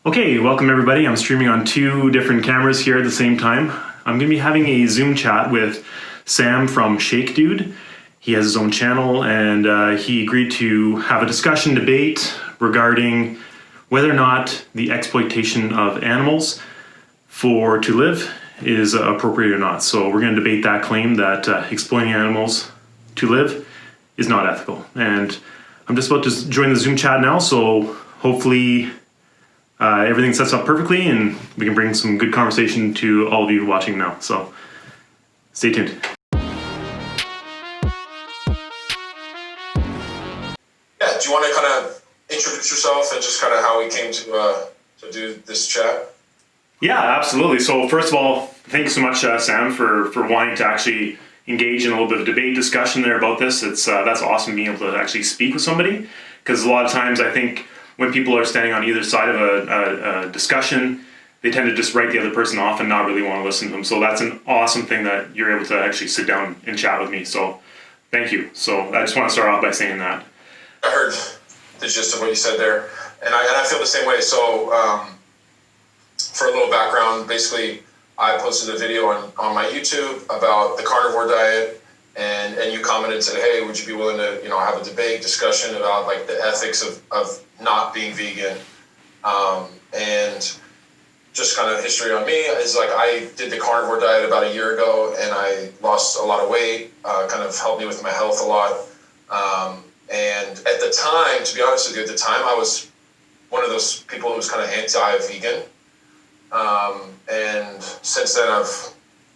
Okay, welcome everybody. I'm streaming on two different cameras here at the same time. I'm going to be having a Zoom chat with Sam from Shake Dude. He has his own channel and he agreed to have a discussion debate regarding whether or not the exploitation of animals to live is appropriate or not. So we're going to debate that claim that exploiting animals to live is not ethical. And I'm just about to join the Zoom chat now, so hopefully everything sets up perfectly and we can bring some good conversation to all of you watching now. So stay tuned. Yeah, do you want to kind of introduce yourself and just kind of how we came to do this chat? Yeah, absolutely. So first of all, thank you so much, Sam, for wanting to actually engage in a little bit of debate discussion there about this. It's that's awesome being able to actually speak with somebody, because a lot of times I think when people are standing on either side of a discussion, they tend to just write the other person off and not really want to listen to them. So that's an awesome thing that you're able to actually sit down and chat with me. So thank you. So I just want to start off by saying that. I heard the gist of what you said there, and I feel the same way. So for a little background, basically I posted a video on my YouTube about the Carnivore Diet, and you commented and said, hey, would you be willing to have a debate discussion about like the ethics of not being vegan, and just kind of history on me is like I did the Carnivore Diet about a year ago and I lost a lot of weight, kind of helped me with my health a lot, and at the time, to be honest with you, at the time I was one of those people who was kind of anti-vegan, and since then I've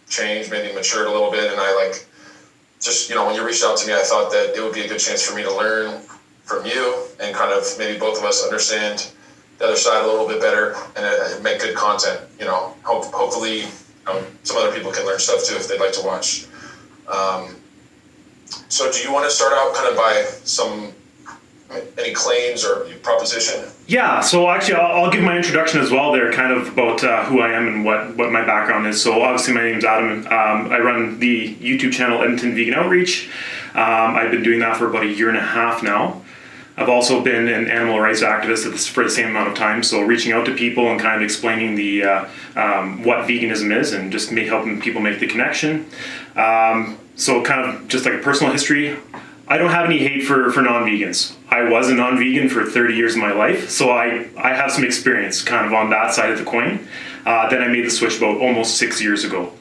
changed, maybe matured a little bit, and I like just when you reached out to me, I thought that it would be a good chance for me to learn from you and kind of maybe both of us understand the other side a little bit better and make good content. Hopefully some other people can learn stuff too if they'd like to watch. So do you want to start out kind of by any claims or proposition? Yeah, so actually I'll give my introduction as well there, kind of about who I am and what my background is. So obviously my name's Adam. I run the YouTube channel Edmonton Vegan Outreach. I've been doing that for about a year and a half now. I've also been an animal rights activist for the same amount of time, so reaching out to people and kind of explaining the what veganism is and just helping people make the connection. So kind of just like a personal history, I don't have any hate for non-vegans. I was a non-vegan for 30 years of my life, so I have some experience kind of on that side of the coin. Then I made the switch about almost 6 years ago.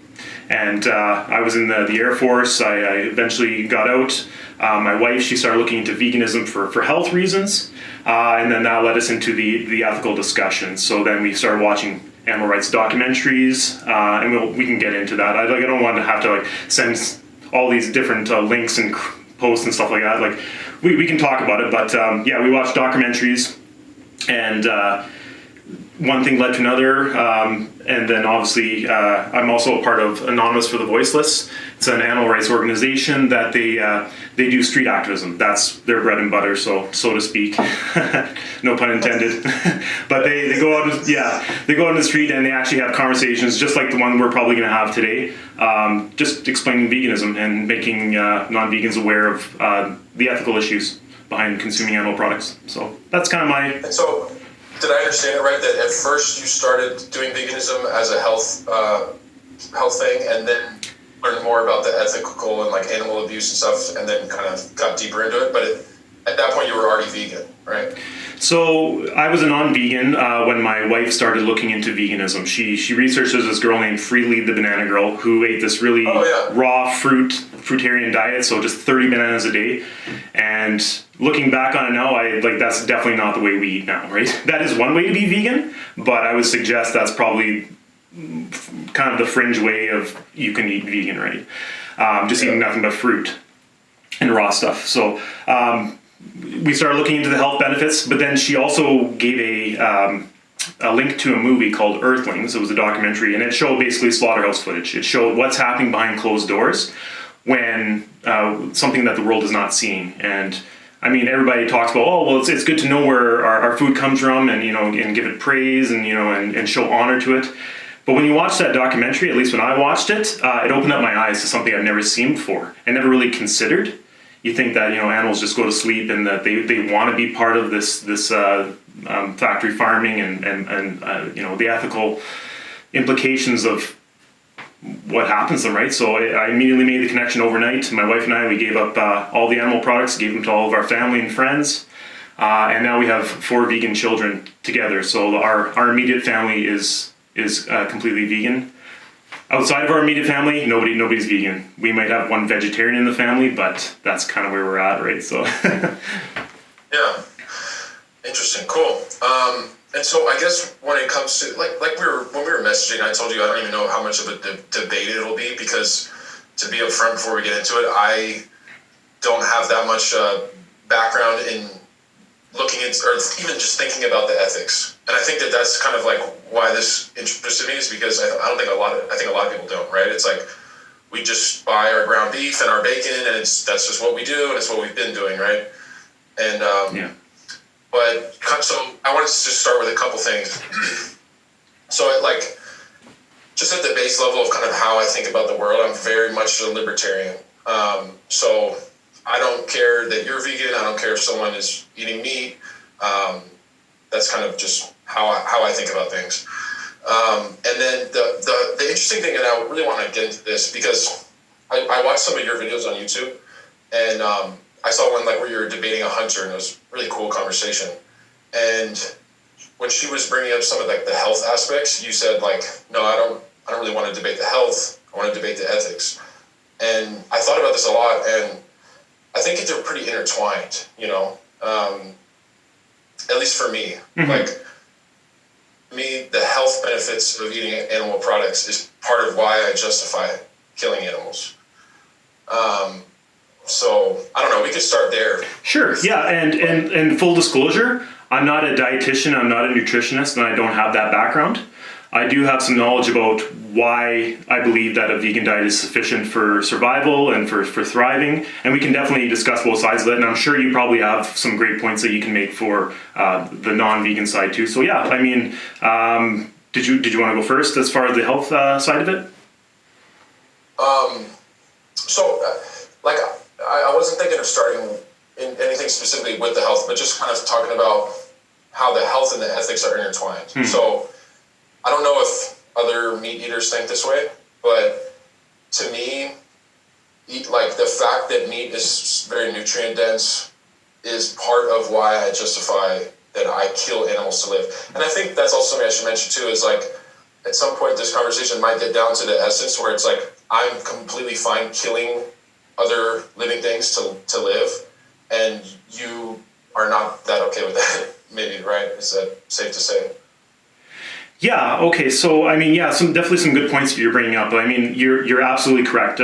And I was in the Air Force. I eventually got out. My wife, she started looking into veganism for health reasons. And then that led us into the ethical discussion. So then we started watching animal rights documentaries, and we can get into that. I don't want to have to send all these different links and posts and stuff like that. Like we can talk about it, but yeah, we watched documentaries, and one thing led to another, and then obviously I'm also a part of Anonymous for the Voiceless. It's an animal rights organization that they do street activism. That's their bread and butter, so to speak. No pun intended. But they go out, they go out in the street and they actually have conversations just like the one we're probably going to have today, just explaining veganism and making non-vegans aware of the ethical issues behind consuming animal products. So that's kind of my... And so, did I understand it right that at first you started doing veganism as a health thing, and then learned more about the ethical and like animal abuse and stuff, and then kind of got deeper into it? But at that point you were already vegan, right? So I was a non-vegan when my wife started looking into veganism. She researched this girl named Freely the Banana Girl who ate this really raw fruitarian diet, so just 30 bananas a day. And looking back on it now, that's definitely not the way we eat now, right? That is one way to be vegan, but I would suggest that's probably kind of the fringe way of you can eat vegan, right? Just eating nothing but fruit and raw stuff. So we started looking into the health benefits, but then she also gave a link to a movie called Earthlings. It was a documentary, and it showed basically slaughterhouse footage. It showed what's happening behind closed doors when something that the world is not seeing. And I mean, everybody talks about, oh, well, it's good to know where our food comes from, and and give it praise, and and show honor to it. But when you watch that documentary, at least when I watched it, it opened up my eyes to something I've never seen before and never really considered. you think that, animals just go to sleep and that they want to be part of this factory farming and the ethical implications of what happens to them, right? So I immediately made the connection overnight. My wife and I, we gave up all the animal products, gave them to all of our family and friends, and now we have 4 vegan children together. So our immediate family is completely vegan. Outside of our immediate family, nobody's vegan. We might have one vegetarian in the family, but that's kind of where we're at, right? So yeah, interesting, cool. And so I guess when it comes to when we were messaging, I told you I don't even know how much of a debate it'll be, because to be upfront before we get into it, I don't have that much background in looking at or even just thinking about the ethics. And I think that that's kind of like why this interested me, is because I think a lot of people don't, right? It's like we just buy our ground beef and our bacon, and that's just what we do, and it's what we've been doing, right? And yeah. But so I wanted to just start with a couple things. So just at the base level of kind of how I think about the world, I'm very much a libertarian. So I don't care that you're vegan. I don't care if someone is eating meat. That's kind of just how I think about things. And then the interesting thing, and I really want to get into this because I watched some of your videos on YouTube, and I saw one where you were debating a hunter, and it was a really cool conversation. And when she was bringing up some of the health aspects, you said no, I don't really want to debate the health. I want to debate the ethics. And I thought about this a lot, and I think they're pretty intertwined. At least for me, mm-hmm. The health benefits of eating animal products is part of why I justify killing animals. So I don't know. We could start there. Sure. Yeah. And full disclosure, I'm not a dietitian. I'm not a nutritionist, and I don't have that background. I do have some knowledge about why I believe that a vegan diet is sufficient for survival and for thriving. And we can definitely discuss both sides of it. And I'm sure you probably have some great points that you can make for the non-vegan side too. So yeah, I mean, did you want to go first as far as the health side of it? I wasn't thinking of starting in anything specifically with the health, but just kind of talking about how the health and the ethics are intertwined. So I don't know if other meat eaters think this way, but to me, the fact that meat is very nutrient dense is part of why I justify that I kill animals to live. And I think that's also something I should mention too, is at some point this conversation might get down to the essence where it's I'm completely fine killing other living things to live, and you are not that okay with that, maybe, right? Is that safe to say? Yeah. Okay. So I mean, yeah, definitely some good points that you're bringing up. I mean, you're absolutely correct.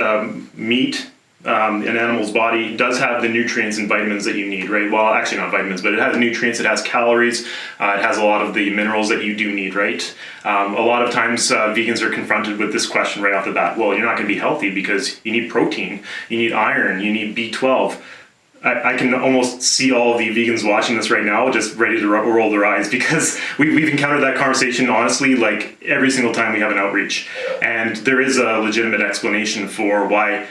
Meat, an animal's body does have the nutrients and vitamins that you need, right? Well, actually not vitamins, but it has nutrients. It has calories. It has a lot of the minerals that you do need, right? A lot of times vegans are confronted with this question right off the bat. Well, you're not going to be healthy because you need protein, you need iron, you need B12. I can almost see all of the vegans watching this right now just ready to roll their eyes, because we've encountered that conversation, honestly, every single time we have an outreach. And there is a legitimate explanation for why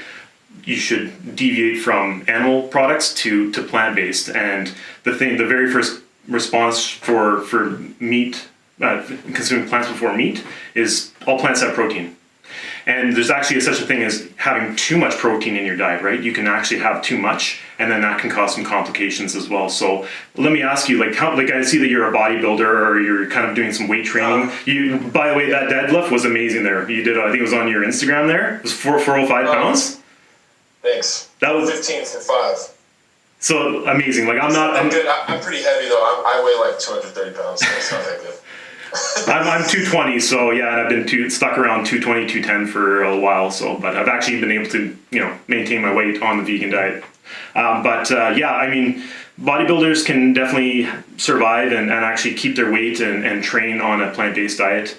you should deviate from animal products to plant-based. And the very first response for meat, consuming plants before meat, is all plants have protein. And there's actually such a thing as having too much protein in your diet, right? You can actually have too much, and then that can cause some complications as well. So let me ask you, I see that you're a bodybuilder, or you're kind of doing some weight training. By the way, that deadlift was amazing there. You did, I think it was on your Instagram there. It was 405 pounds. Thanks. That was 15 for 5. So amazing. I'm good. I'm pretty heavy though. I weigh 230 pounds. So it's not that good. I'm 220, so yeah, and I've been stuck around 220, 210 for a while. So, but I've actually been able to, maintain my weight on the vegan diet. Yeah, I mean, bodybuilders can definitely survive and actually keep their weight and train on a plant-based diet.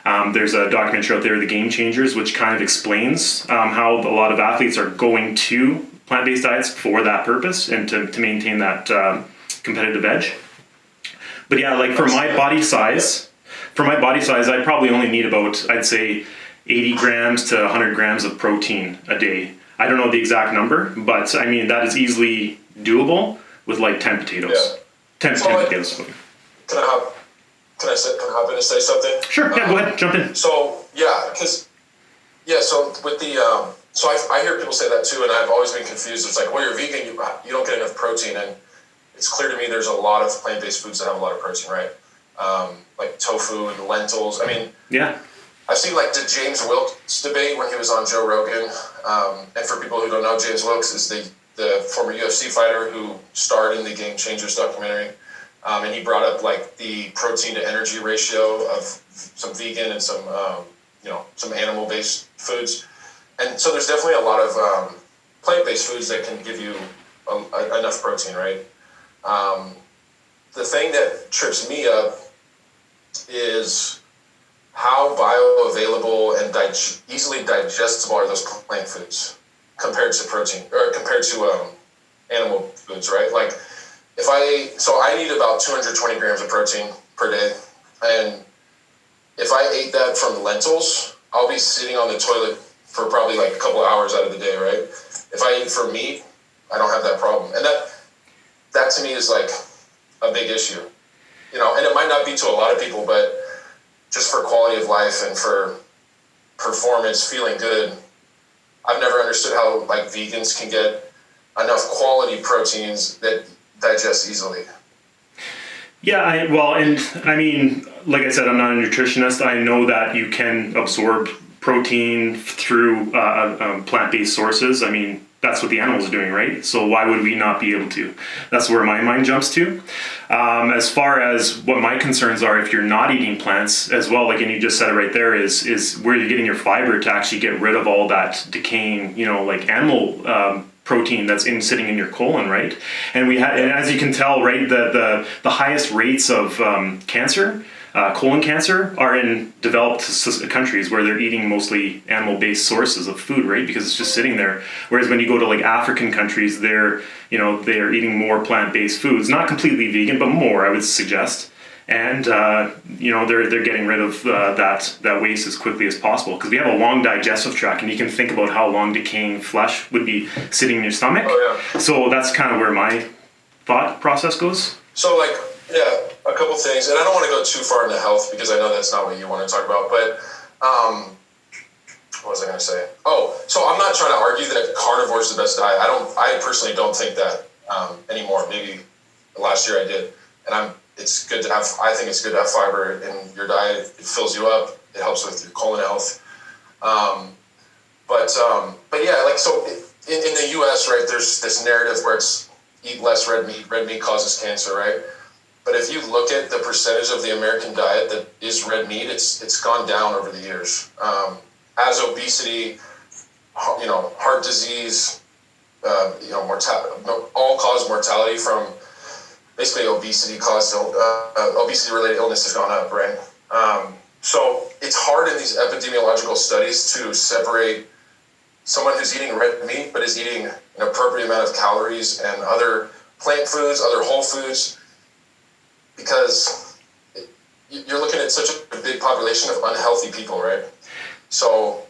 There's a documentary out there, The Game Changers, which kind of explains how a lot of athletes are going to plant-based diets for that purpose and to maintain that competitive edge. But yeah, for my body size, I probably only need about, I'd say, 80 grams to 100 grams of protein a day. I don't know the exact number, but I mean, that is easily doable with like 10 potatoes. Yeah. 10 potatoes. Can I hop in and say something? Sure, yeah, go ahead, jump in. So with the, so I hear people say that too, and I've always been confused. It's like, well, you're vegan, you don't get enough protein, and it's clear to me there's a lot of plant-based foods that have a lot of protein, right? Like tofu and lentils. I mean, yeah. I've seen like the James Wilkes debate when he was on Joe Rogan. And for people who don't know, James Wilkes is the former UFC fighter who starred in the Game Changers documentary. And he brought up like the protein to energy ratio of some vegan and some animal-based foods. And so there's definitely a lot of plant-based foods that can give you enough protein, right? The thing that trips me up is how bioavailable and easily digestible are those plant foods compared to protein, or compared to animal foods, right? Like I need about 220 grams of protein per day, and if I ate that from lentils, I'll be sitting on the toilet for probably like a couple of hours out of the day, right? If I eat from meat, I don't have that problem, and that to me is like a big issue, and it might not be to a lot of people, but just for quality of life and for performance, feeling good, I've never understood how like vegans can get enough quality proteins that digest easily. Yeah, I mean, like I said, I'm not a nutritionist. I know that you can absorb protein through plant-based sources. I mean, that's what the animals are doing, right? So why would we not be able to? That's where my mind jumps to. As far as what my concerns are, if you're not eating plants as well, like, and you just said it right there, is where you're getting your fiber to actually get rid of all that decaying, like animal protein that's sitting in your colon, right? And and as you can tell, right, the highest rates of cancer, colon cancer, are in developed countries where they're eating mostly animal-based sources of food, right? Because it's just sitting there. Whereas when you go to like African countries, they're eating more plant-based foods, not completely vegan, but more, I would suggest. And they're getting rid of that waste as quickly as possible, because we have a long digestive tract, and you can think about how long decaying flesh would be sitting in your stomach. Oh, yeah. So that's kind of where my thought process goes. So a couple things, and I don't want to go too far into health because I know that's not what you want to talk about, but what was I going to say? Oh, so I'm not trying to argue that carnivore is the best diet. I personally don't think that anymore. Maybe last year I did, and it's good to have. I think it's good to have fiber in your diet. It fills you up. It helps with your colon health. But yeah, like, so in the U.S., right, there's this narrative where it's eat less red meat. Red meat causes cancer, right? But if you look at the percentage of the American diet that is red meat, it's gone down over the years. As obesity, heart disease, all-cause mortality from basically obesity-related illness has gone up, right? So it's hard in these epidemiological studies to separate someone who's eating red meat but is eating an appropriate amount of calories and other plant foods, other whole foods, because you're looking at such a big population of unhealthy people, right? So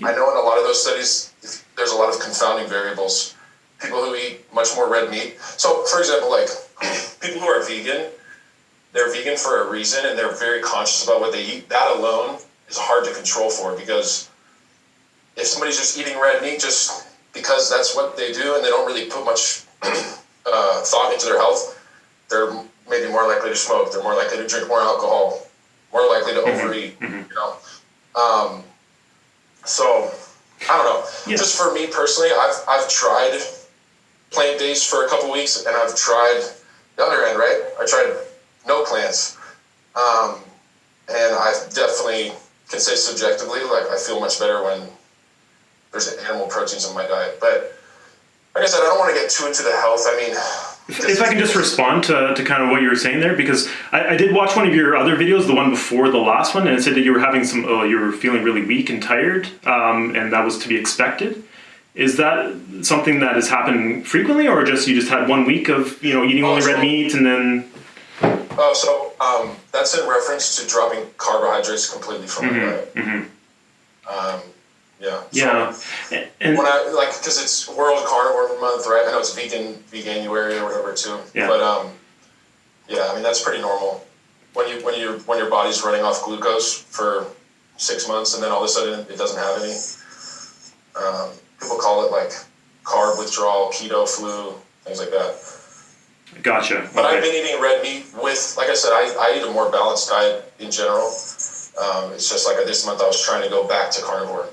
I know in a lot of those studies, there's a lot of confounding variables. People who eat much more red meat. So, for example, like people who are vegan, they're vegan for a reason, and they're very conscious about what they eat. That alone is hard to control for, because if somebody's just eating red meat just because that's what they do and they don't really put much thought into their health, they're maybe more likely to smoke. They're more likely to drink more alcohol, more likely to overeat. So I don't know. Yeah. Just for me personally, I've tried plant-based for a couple weeks, and I've tried the other end, right? I tried no plants, and I definitely can say subjectively, like, I feel much better when there's animal proteins in my diet. But like I said, I don't want to get too into the health. I mean, if I can just respond to kind of what you were saying there, because I did watch one of your other videos, the one before the last one, and it said that you were having you were feeling really weak and tired, and that was to be expected. Is that something that has happened frequently, or you just had 1 week of eating only red meat and then? That's in reference to dropping carbohydrates completely from my diet. Yeah. Yeah. So And when I like, because it's World Carnivore Month, right? I know it's Veganuary or whatever too. Yeah. But yeah, I mean that's pretty normal. When your body's running off glucose for 6 months and then all of a sudden it doesn't have any. People call it like carb withdrawal, keto flu, things like that. gotcha. But Okay. I've been eating red meat with, like I said, I eat a more balanced diet in general. It's just like this month I was trying to go back to carnivore.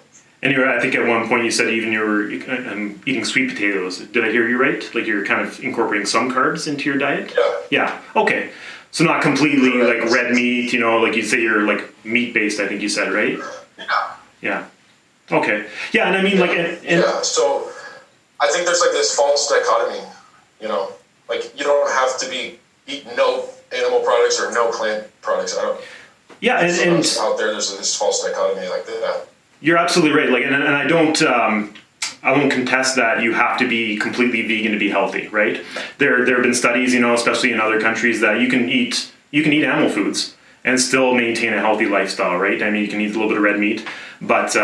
And I think at one point you said even you were eating sweet potatoes. Did I hear you right? Like you're kind of incorporating some carbs into your diet? Yeah. Yeah. Okay. So not completely Correct. like red meat, like you say you're like meat based, I think you said, right? Yeah. Yeah. Okay. Yeah, and I mean Yeah. So I think there's like this false dichotomy, like you don't have to eat no animal products or no plant products. I don't. yeah, and Out there's this false dichotomy like that. you're absolutely right. Like, and I don't, I won't contest that you have to be completely vegan to be healthy, right? There have been studies, especially in other countries, that you can eat animal foods and still maintain a healthy lifestyle, right? I mean, you can eat a little bit of red meat, but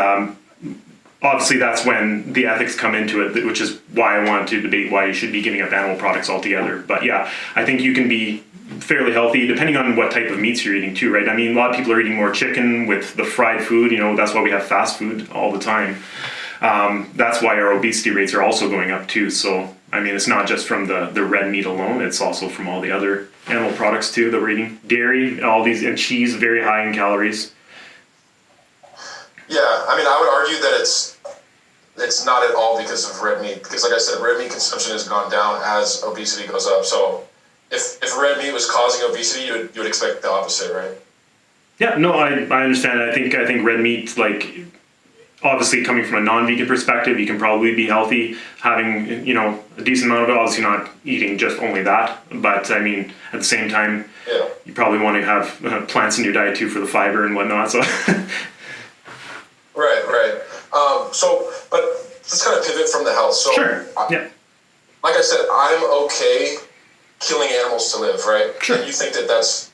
obviously that's when the ethics come into it, which is why I wanted to debate why you should be giving up animal products altogether. But yeah, I think you can be fairly healthy depending on what type of meats you're eating too, right? I mean, a lot of people are eating more chicken with the fried food, that's why we have fast food all the time. That's why our obesity rates are also going up too. So, I mean, it's not just from the red meat alone, it's also from all the other animal products too that we're eating. Dairy, all these, and cheese, very high in calories. Yeah, I mean, I would argue that it's not at all because of red meat. Because, like I said, red meat consumption has gone down as obesity goes up. So, if red meat was causing obesity, you would expect the opposite, right? Yeah, no, I understand. I think red meat, like, obviously coming from a non-vegan perspective, you can probably be healthy having a decent amount of it. Obviously, not eating just only that, but I mean, at the same time, Yeah. you probably want to have plants in your diet too for the fiber and whatnot. So. Right. But let's kind of pivot from the health. So, Sure. Yeah. Like I said, I'm okay killing animals to live, right? Sure. And you think that that's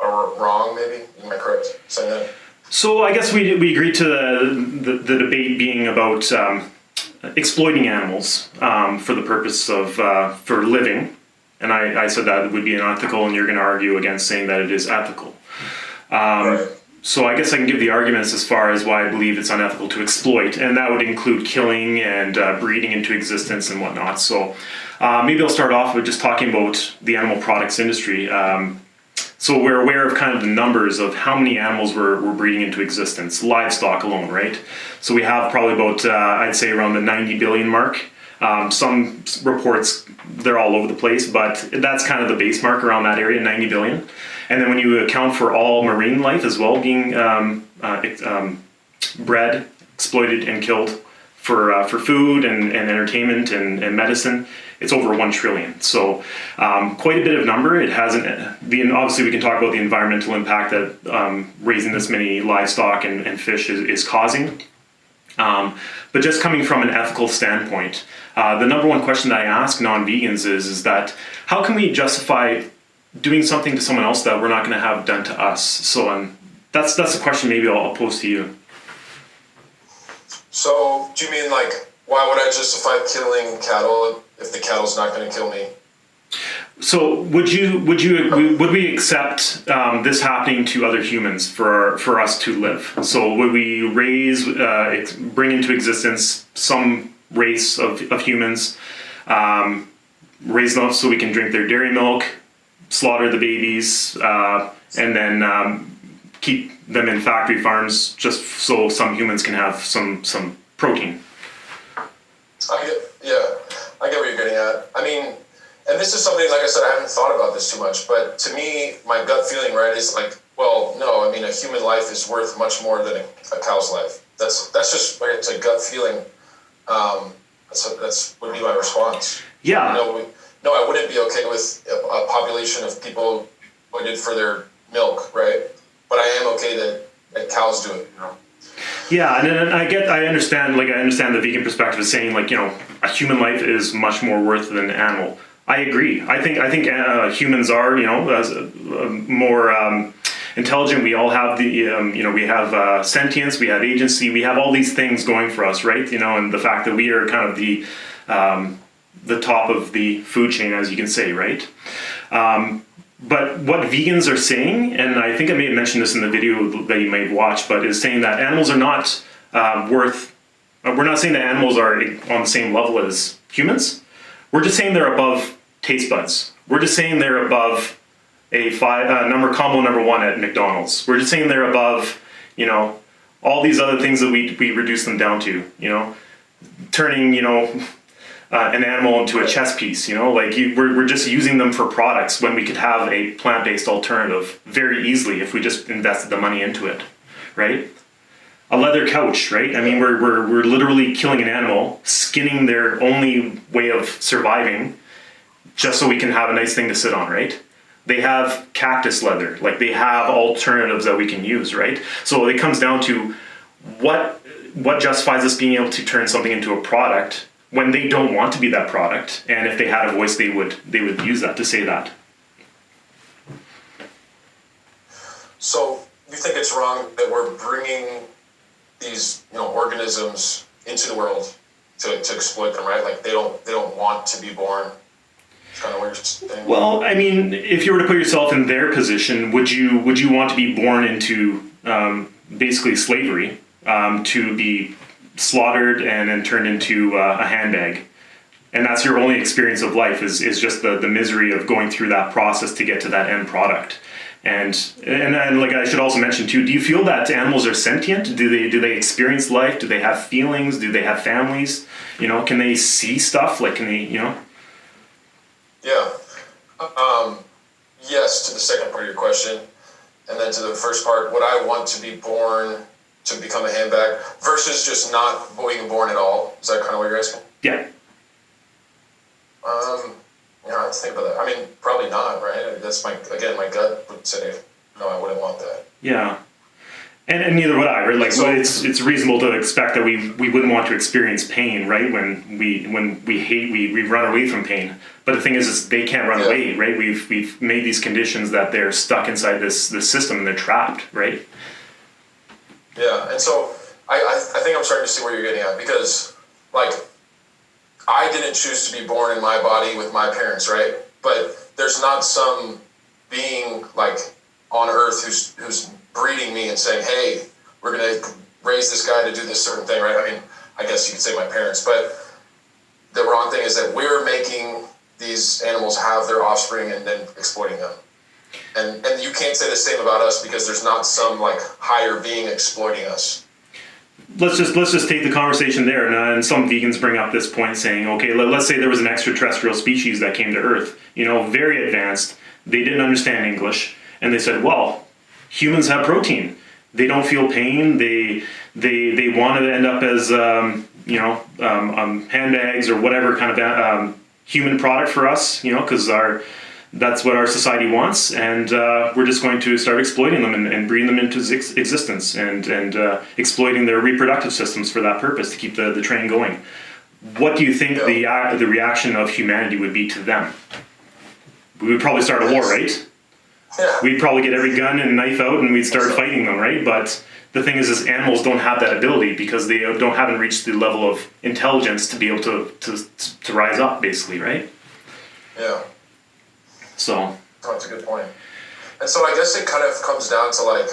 wrong, maybe? Am I correct saying that? So I guess we agreed to the debate being about exploiting animals for the purpose of for living, and I said that it would be unethical, and you're going to argue against saying that it is ethical. Right. So I guess I can give the arguments as far as why I believe it's unethical to exploit, and that would include killing and breeding into existence and whatnot. So maybe I'll start off with just talking about the animal products industry. So we're aware of kind of the numbers of how many animals we're breeding into existence, livestock alone, right? So we have probably about, I'd say around the 90 billion mark. Some reports, they're all over the place, but that's kind of the base mark around that area, 90 billion. And then when you account for all marine life as well being bred, exploited, and killed for food and entertainment and medicine, it's over 1 trillion. So quite a bit of number. It hasn't. Obviously, we can talk about the environmental impact that raising this many livestock and fish is causing. But just coming from an ethical standpoint, the number one question that I ask non-vegans is that how can we justify doing something to someone else that we're not going to have done to us? So that's a question maybe I'll pose to you. So, do you mean like, why would I justify killing cattle if the cattle's not going to kill me? So would we accept this happening to other humans for us to live? So would we bring into existence some race of humans, raise them up so we can drink their dairy milk, slaughter the babies, and then keep them in factory farms just so some humans can have some protein? I get what you're getting at. I mean, and this is something, like I said, I haven't thought about this too much, but to me, my gut feeling, right, is like, well, no, I mean, a human life is worth much more than a cow's life. That's just, right, it's a gut feeling. That's would be my response. Yeah. No, I wouldn't be okay with a population of people exploited for their milk, right? But I am okay that cows do it, Yeah, and I understand the vegan perspective is saying, like, a human life is much more worth than an animal. I agree. I think humans are, more intelligent. We all have we have sentience, we have agency, we have all these things going for us, right? And the fact that we are kind of the top of the food chain, as you can say, right? But what vegans are saying, and I think I may have mentioned this in the video that you may have watched, but is saying that animals are not we're not saying that animals are on the same level as humans. We're just saying they're above taste buds. We're just saying they're above a combo number 1 at McDonald's. We're just saying they're above, all these other things that we reduce them down to, turning, an animal into a chess piece, we're just using them for products when we could have a plant-based alternative very easily if we just invested the money into it, right? A leather couch, right? I mean, we're literally killing an animal, skinning their only way of surviving, just so we can have a nice thing to sit on, right? They have cactus leather, they have alternatives that we can use, right? So it comes down to what justifies us being able to turn something into a product when they don't want to be that product, and if they had a voice, they would use that to say that. So you think it's wrong that we're bringing these organisms into the world to exploit them, right? Like they don't want to be born. It's kind of what you're saying. Well, I mean, if you were to put yourself in their position, would you want to be born into basically slavery, to be slaughtered and then turned into a handbag? And that's your only experience of life is just the misery of going through that process to get to that end product. And I should also mention too, do you feel that animals are sentient? Do they experience life? Do they have feelings? Do they have families? Can they see stuff? Can they, Yeah. Yes to the second part of your question. And then to the first part, would I want to be born to become a handbag versus just not being born at all? Is that kind of what you're asking? Yeah. I have to think about that. I mean, probably not, right? That's my gut would say, no, I wouldn't want that. Yeah. And neither would I, right? It's reasonable to expect that we wouldn't want to experience pain, right? When we hate, we run away from pain. But the thing is they can't run away, right? We've made these conditions that they're stuck inside this system and they're trapped, right? Yeah, and so I think I'm starting to see where you're getting at, because I didn't choose to be born in my body with my parents, right? But there's not some being on earth who's breeding me and saying, hey, we're going to raise this guy to do this certain thing, right? I mean, I guess you could say my parents, but the wrong thing is that we're making these animals have their offspring and then exploiting them. And you can't say the same about us, because there's not some higher being exploiting us. Let's just take the conversation there, and some vegans bring up this point saying, okay, let's say there was an extraterrestrial species that came to Earth, very advanced. They didn't understand English, and they said, well, humans have protein. They don't feel pain. They want to end up as handbags or whatever kind of human product for us, because that's what our society wants, and we're just going to start exploiting them and breeding them into existence and exploiting their reproductive systems for that purpose, to keep the train going. What do you think the reaction of humanity would be to them? We would probably start a war, right? Yeah. We'd probably get every gun and knife out and we'd start fighting them, right? But the thing is animals don't have that ability, because they haven't reached the level of intelligence to be able to rise up, basically, right? Yeah. So that's a good point. And so I guess it kind of comes down to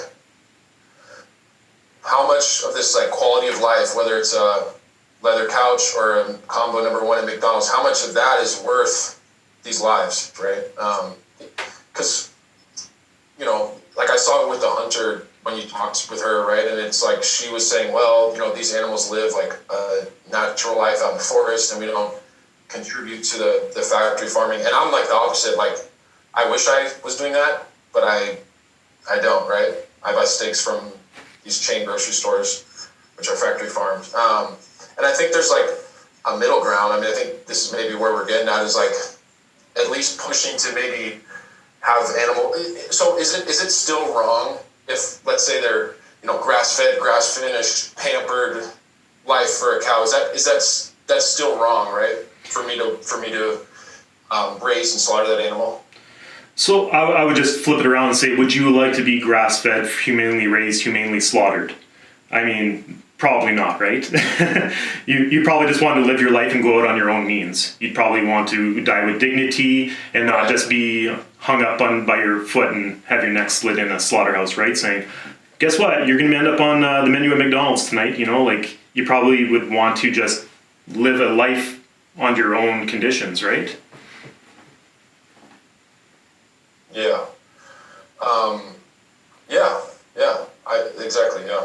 how much of this quality of life, whether it's a leather couch or a combo number 1 at McDonald's, how much of that is worth these lives, right? Because I saw it with the hunter when you talked with her, right? And it's she was saying, well, these animals live a natural life out in the forest, and we don't contribute to the factory farming. And I'm the opposite. I wish I was doing that, but I don't, right? I buy steaks from these chain grocery stores, which are factory farmed. And I think there's a middle ground. I mean, I think this is maybe where we're getting at, is at least pushing to maybe have animal. So is it still wrong if, let's say, they're grass-fed, grass-finished, pampered life for a cow? That's still wrong, right? For me to raise and slaughter that animal. So I would just flip it around and say, would you like to be grass-fed, humanely raised, humanely slaughtered? I mean, probably not, right? you probably just want to live your life and go out on your own means. You'd probably want to die with dignity and not just be hung up by your foot and have your neck slit in a slaughterhouse, right? Saying, guess what? You're going to end up on the menu at McDonald's tonight. You know, like you probably would want to just live a life on your own conditions, right? Yeah. Exactly. Yeah.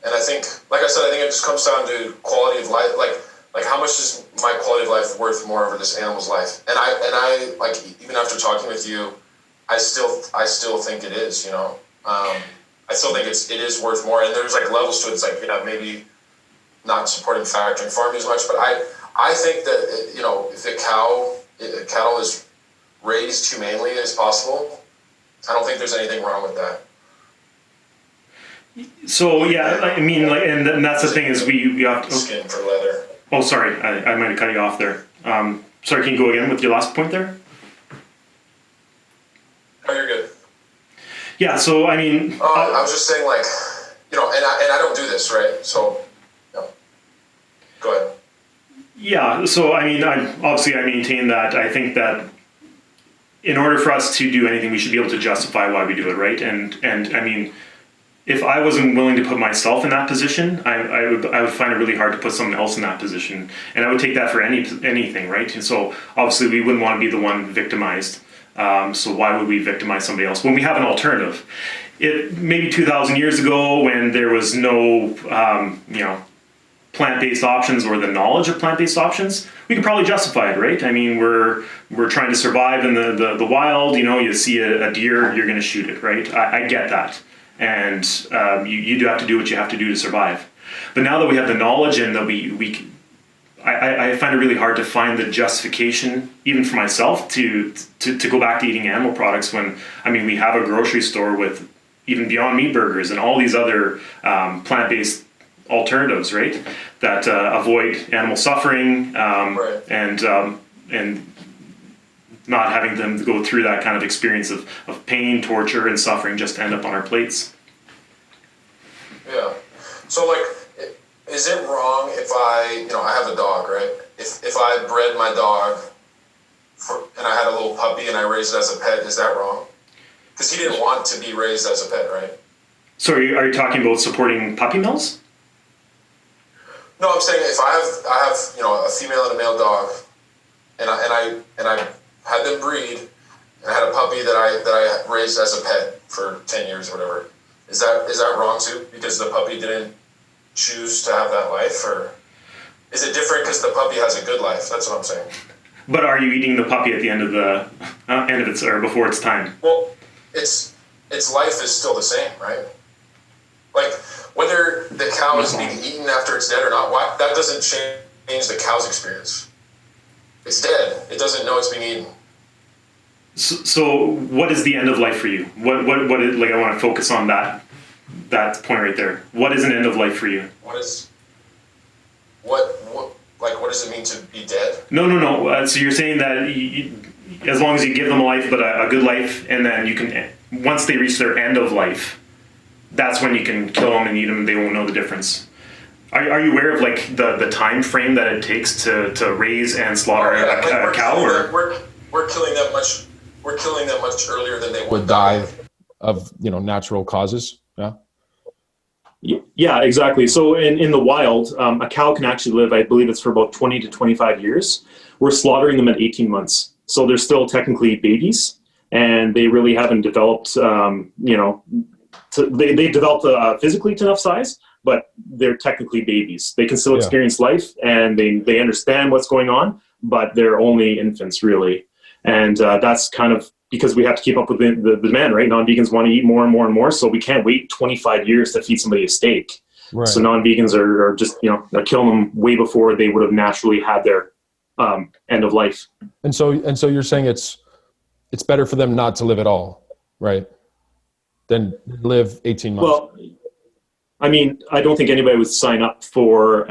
And I think, like I said, I think it just comes down to quality of life. Like how much is my quality of life worth more over this animal's life? And I like, even after talking with you, I still think it is, you know. I still think it is worth more. And there's like levels to it. It's like, maybe not supporting factory and farming as much, but I think that, if cattle is raised humanely as possible, I don't think there's anything wrong with that. So yeah, I mean, like, and that's the thing is we have to, skin for leather. Oh, sorry, I might have cut you off there. Sorry, can you go again with your last point there? Oh, you're good. Yeah. So I mean, I was just saying, like, and I don't do this, right? So, go ahead. Yeah. So I mean, I maintain that I think that in order for us to do anything, we should be able to justify why we do it, right? And I mean, if I wasn't willing to put myself in that position, I would find it really hard to put someone else in that position, and I would take that for anything, right? And so obviously we wouldn't want to be the one victimized. So why would we victimize somebody else when we have an alternative? Maybe 2,000 years ago, when there was no plant-based options or the knowledge of plant-based options, we could probably justify it, right? I mean, we're trying to survive in the wild. You see a deer, you're going to shoot it, right? I get that. And you do have to do what you have to do to survive. But now that we have the knowledge and that I find it really hard to find the justification, even for myself, to go back to eating animal products when, I mean, we have a grocery store with even Beyond Meat burgers and all these other plant-based alternatives, right? That avoid animal suffering and not having them go through that kind of experience of pain, torture, and suffering just to end up on our plates. Yeah. So, like, is it wrong if I have a dog, right? If I bred my dog and I had a little puppy and I raised it as a pet, is that wrong? Because he didn't want to be raised as a pet, right? So are you talking about supporting puppy mills? No, I'm saying if I have a female and a male dog, and I had them breed, and I had a puppy that I raised as a pet for 10 years or whatever. Is that wrong too? Because the puppy didn't choose to have that life, or is it different because the puppy has a good life? That's what I'm saying. But are you eating the puppy at the end of its or before its time? Well, its life is still the same, right? Like whether the cow is being eaten after it's dead or not, that doesn't change the cow's experience. It's dead. It doesn't know it's being eaten. So what is the end of life for you? What is, like, I want to focus on that point right there. What is an end of life for you? What does it mean to be dead? No. So you're saying that as long as you give them a life, but a good life, and then you can, once they reach their end of life, that's when you can kill them and eat them. They won't know the difference. Are you aware of like the time frame that it takes to raise and slaughter a cow? We're killing them much. We're killing them much earlier than they would die of natural causes. Yeah. Yeah, exactly. So in the wild, a cow can actually live, I believe it's for about 20 to 25 years. We're slaughtering them at 18 months. So they're still technically babies, and they really haven't developed. They developed physically to enough size, but they're technically babies. They can still experience life, and they understand what's going on, but they're only infants, really. And that's kind of because we have to keep up with the demand, right? Non-vegans want to eat more and more and more, so we can't wait 25 years to feed somebody a steak. Right. So non-vegans are just, they're killing them way before they would have naturally had their end of life. And so you're saying it's better for them not to live at all, right? Than live 18 months. Well, I mean, I don't think anybody would sign up for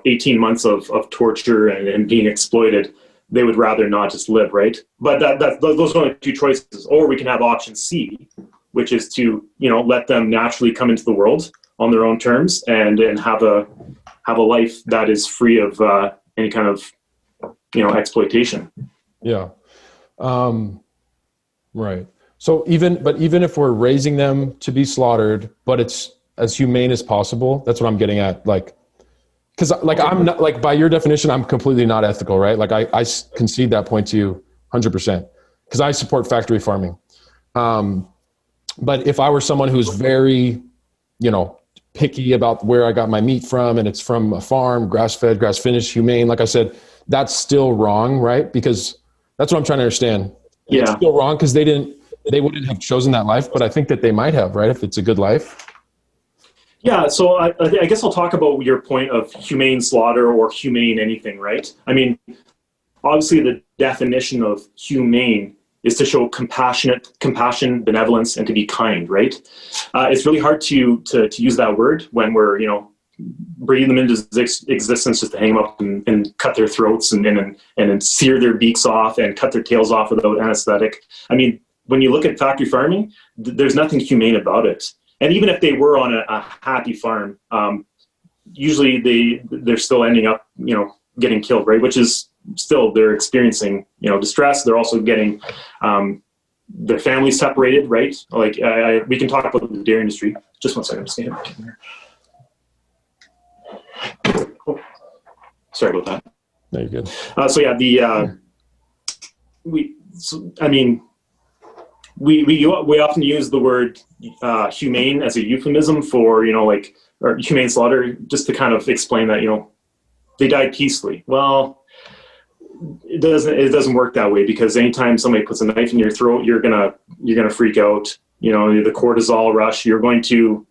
18 months of torture and being exploited they would rather not just live, right? But those are only two choices. Or we can have option C, which is to, let them naturally come into the world on their own terms and have a life that is free of any kind of, exploitation. Yeah. Right. So even if we're raising them to be slaughtered, but it's as humane as possible, that's what I'm getting at. Because I'm not, by your definition, I'm completely not ethical, right? I concede that point to you 100% because I support factory farming. But if I were someone who's very, picky about where I got my meat from and it's from a farm, grass-fed, grass-finished, humane, like I said, that's still wrong, right? Because that's what I'm trying to understand. Yeah. It's still wrong because they wouldn't have chosen that life, but I think that they might have, right? If it's a good life. Yeah, so I guess I'll talk about your point of humane slaughter or humane anything, right? I mean, obviously the definition of humane is to show compassion, benevolence, and to be kind, right? It's really hard to use that word when we're, bringing them into existence just to hang them up and cut their throats and then sear their beaks off and cut their tails off without anesthetic. I mean, when you look at factory farming, there's nothing humane about it. And even if they were on a happy farm, usually they're still ending up, getting killed, right? Which is still, they're experiencing, distress. They're also getting their families separated, right? We can talk about the dairy industry. Just one second, I'm just gonna hit my here. Oh, sorry about that. No, you're good. We often use the word humane as a euphemism for, or humane slaughter, just to kind of explain that, they died peacefully. Well, it doesn't work that way, because anytime somebody puts a knife in your throat, you're gonna freak out. The cortisol rush. You're going to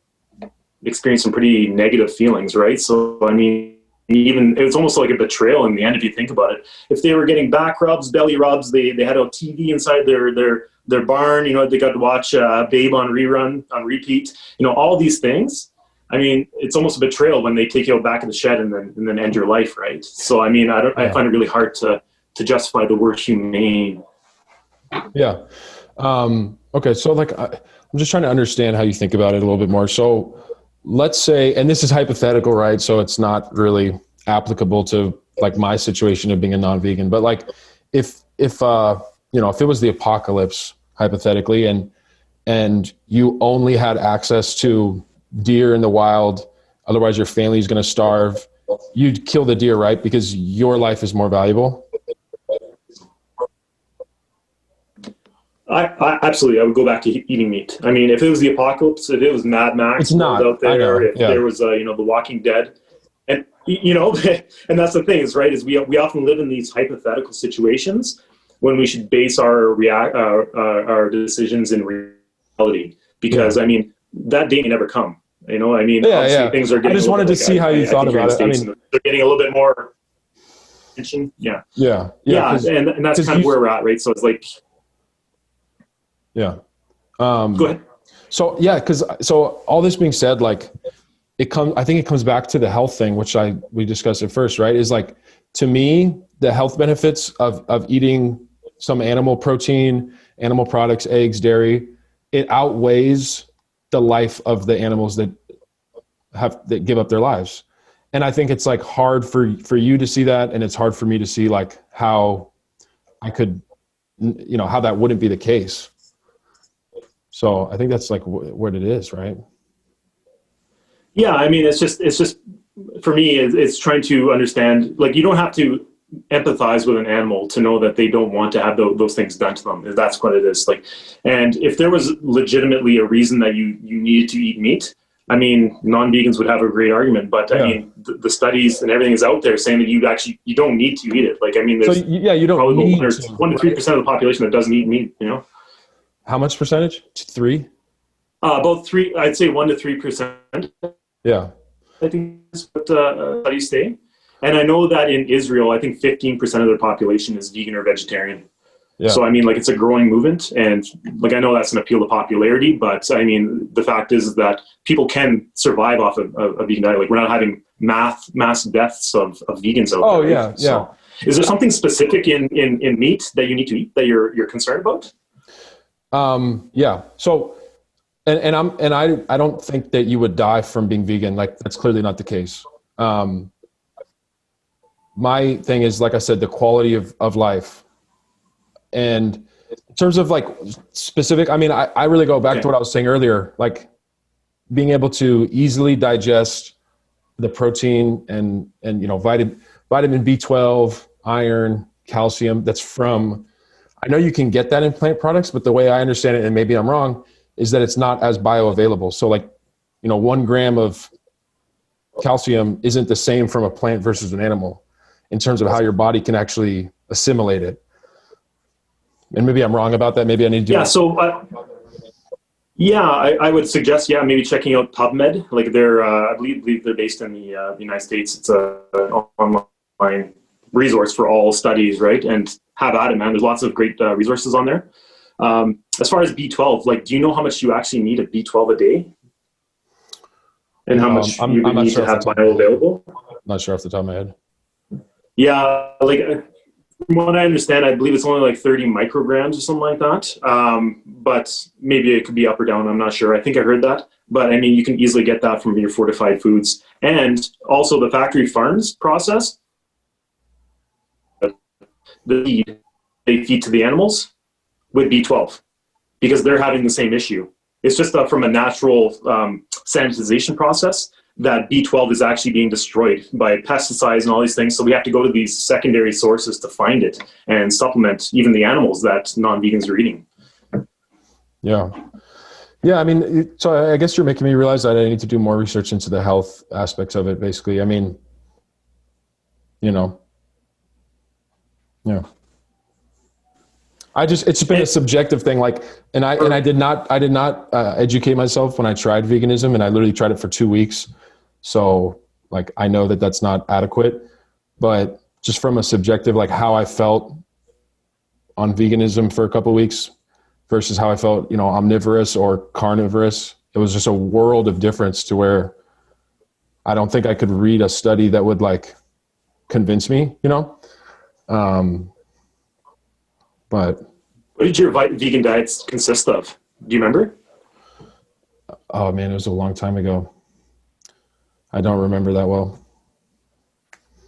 experience some pretty negative feelings, right? So, I mean, even it's almost like a betrayal in the end if you think about it. If they were getting back rubs, belly rubs, they had a TV inside their barn, they got to watch Babe on repeat, all these things. I mean, it's almost a betrayal when they take you out back in the shed and then end your life, right? So, I mean, I find it really hard to justify the word humane. Yeah. Okay. So I'm just trying to understand how you think about it a little bit more. So let's say, and this is hypothetical, right? So it's not really applicable to my situation of being a non-vegan, but if it was the apocalypse hypothetically, and you only had access to deer in the wild, otherwise your family is going to starve, you'd kill the deer, right? Because your life is more valuable. I absolutely, I would go back to eating meat. I mean, if it was the apocalypse, if it was Mad Max it's not out there, if there was, The Walking Dead, and and that's the thing is we often live in these hypothetical situations when we should base our decisions in reality, because I mean, that day may never come. I mean, obviously things are getting. I just wanted to see how you thought about it. I mean, they're getting a little bit more attention. Yeah. And that's kind of where we're at, right? So it's yeah. Go ahead. So so all this being said, I think it comes back to the health thing, which we discussed at first, right? Is to me, the health benefits of eating some animal protein, animal products, eggs, dairy, it outweighs the life of the animals that give up their lives. And I think it's hard for you to see that. And it's hard for me to see how I could, how that wouldn't be the case. So I think that's what it is, right? Yeah. I mean, it's just for me, it's trying to understand, you don't have to empathize with an animal to know that they don't want to have those things done to them. That's what it is. And if there was legitimately a reason that you needed to eat meat, I mean, non-vegans would have a great argument, but I mean, the studies and everything is out there saying that you don't need to eat it. I mean, there's you don't probably need 1 to 3% of the population that doesn't eat meat, How much percentage? 3? About 3, I'd say 1 to 3%. Yeah. I think that's what studies say. And I know that in Israel, I think 15% of their population is vegan or vegetarian. Yeah. So, I mean, it's a growing movement. And I know that's an appeal to popularity, but I mean, the fact is that people can survive off of a vegan diet. We're not having mass deaths of vegans out there. Oh, yeah. So, Is there something specific in meat that you need to eat that you're concerned about? Yeah. So, I don't think that you would die from being vegan. Like, that's clearly not the case. My thing is, like I said, the quality of life. And in terms of like specific, I mean, I really go back to what I was saying earlier, like being able to easily digest the protein and vitamin B12, iron, calcium that's from, I know you can get that in plant products, but the way I understand it, and maybe I'm wrong, is that it's not as bioavailable. So like, 1 gram of calcium isn't the same from a plant versus an animal in terms of how your body can actually assimilate it. And maybe I'm wrong about that. Maybe I need to do I would suggest, maybe checking out PubMed. Like they're, I believe they're based in the United States. It's an online resource for all studies, right? And have at it, man. There's lots of great resources on there. As far as B12, like, do you know how much you actually need of B12 a day? And how much you would need to have bioavailable? I'm not sure off the top of my head. Yeah, like from what I understand, I believe it's only like 30 micrograms or something like that. But maybe it could be up or down. I'm not sure. I think I heard that. But I mean, you can easily get that from your fortified foods. And also the factory farms process, the feed they feed to the animals with B12 because they're having the same issue. It's just from a natural sanitization process that B12 is actually being destroyed by pesticides and all these things. So we have to go to these secondary sources to find it and supplement even the animals that non-vegans are eating. Yeah. Yeah. I mean, so I guess you're making me realize that I need to do more research into the health aspects of it, basically. I mean, yeah. It's been a subjective thing. Like, and I did not educate myself when I tried veganism, and I literally tried it for 2 weeks. So like, I know that that's not adequate, but just from a subjective, like how I felt on veganism for a couple of weeks versus how I felt, omnivorous or carnivorous, it was just a world of difference to where I don't think I could read a study that would like convince me, but what did your vegan diets consist of? Do you remember? Oh man, it was a long time ago. I don't remember that well.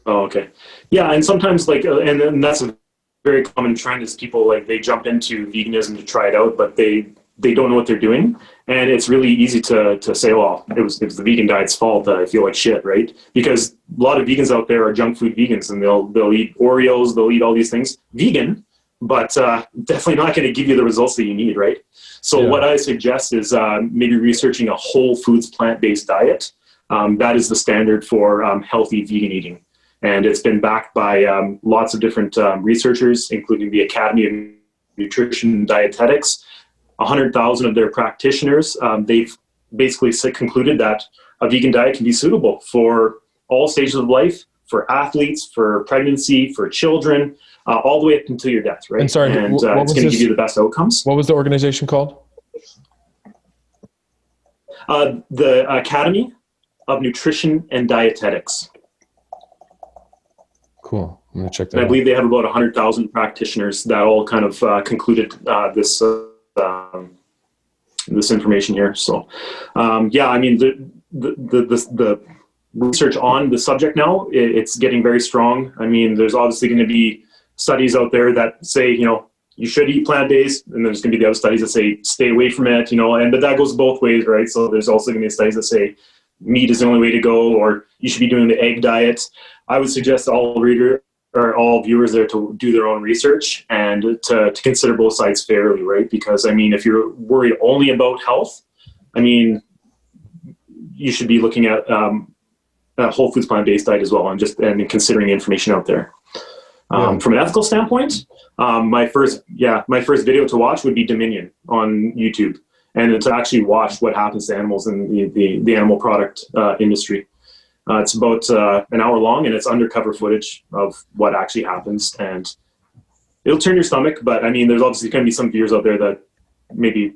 Oh, okay. Yeah. And sometimes like, and that's a very common trend is people like, they jump into veganism to try it out, but they don't know what they're doing. And it's really easy to say, well, it was the vegan diet's fault that I feel like shit, right? Because a lot of vegans out there are junk food vegans and they'll eat Oreos, they'll eat all these things vegan, but definitely not going to give you the results that you need, right? So what I suggest is maybe researching a whole foods plant-based diet. That is the standard for healthy vegan eating. And it's been backed by lots of different researchers, including the Academy of Nutrition and Dietetics. 100,000 of their practitioners, they've basically concluded that a vegan diet can be suitable for all stages of life, for athletes, for pregnancy, for children, all the way up until your death, right? And sorry, and it's going to give you the best outcomes. What was the organization called? The Academy of Nutrition and Dietetics. Cool. I'm going to check that and out. I believe they have about 100,000 practitioners that all kind of concluded this information here. So, I mean, the research on the subject now, it's getting very strong. I mean, there's obviously going to be studies out there that say, you should eat plant-based, and there's going to be the other studies that say stay away from it, but that goes both ways, right? So there's also going to be studies that say meat is the only way to go, or you should be doing the egg diet. I would suggest all viewers there to do their own research and to consider both sides fairly, right? Because, I mean, if you're worried only about health, I mean, you should be looking at a whole foods plant-based diet as well, and considering the information out there. From an ethical standpoint, my first video to watch would be Dominion on YouTube, and to actually watch what happens to animals in the animal product industry. It's about an hour long, and it's undercover footage of what actually happens, and it'll turn your stomach. But I mean, there's obviously going to be some viewers out there that maybe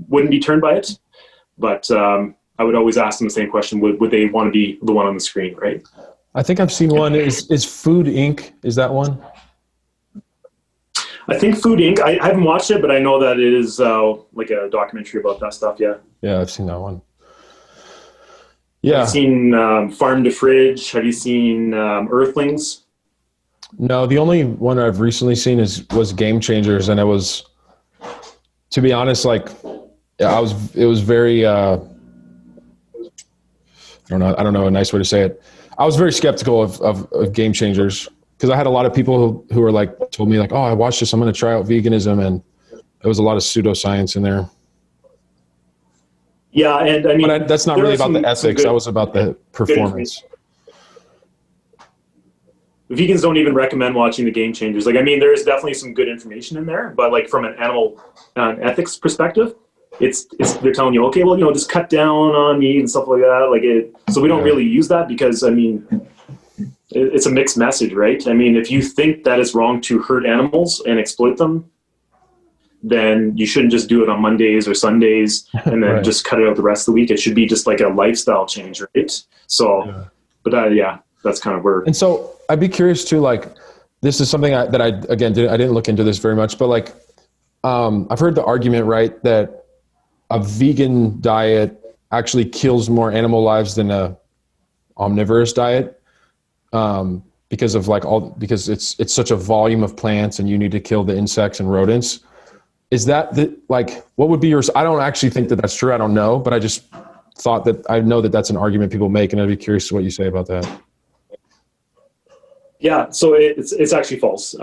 wouldn't be turned by it. But I would always ask them the same question: Would they want to be the one on the screen, right? I think I've seen one. Is Food Inc. Is that one? I think Food Inc. I haven't watched it, but I know that it is like a documentary about that stuff. Yeah. Yeah, I've seen that one. Have Yeah. you seen Farm to Fridge? Have you seen Earthlings? No, the only one I've recently seen was Game Changers, and it was, to be honest, like it was very I don't know a nice way to say it. I was very skeptical of Game Changers because I had a lot of people who were like told me like, oh, I watched this, I'm going to try out veganism, and there was a lot of pseudoscience in there. Yeah, and I mean, but that's not really about the ethics. That was about the performance. Vegans don't even recommend watching the Game Changers. Like, I mean, there is definitely some good information in there, but like from an animal ethics perspective, it's they're telling you, okay, well, you know, just cut down on meat and stuff like that. Like it, so we don't really use that because I mean, it's a mixed message, right? I mean, if you think that it's wrong to hurt animals and exploit them, then you shouldn't just do it on Mondays or Sundays and then just cut it out the rest of the week. It should be just like a lifestyle change, right? So, but yeah, that's kind of where. And so I'd be curious too, like, this is something I didn't look into this very much, but like, I've heard the argument, right, that a vegan diet actually kills more animal lives than a omnivorous diet. Because of because it's such a volume of plants and you need to kill the insects and rodents. Is that what would be yours? I don't actually think that that's true. I don't know, but I just thought that I know that that's an argument people make, and I'd be curious what you say about that. Yeah, so it's actually false.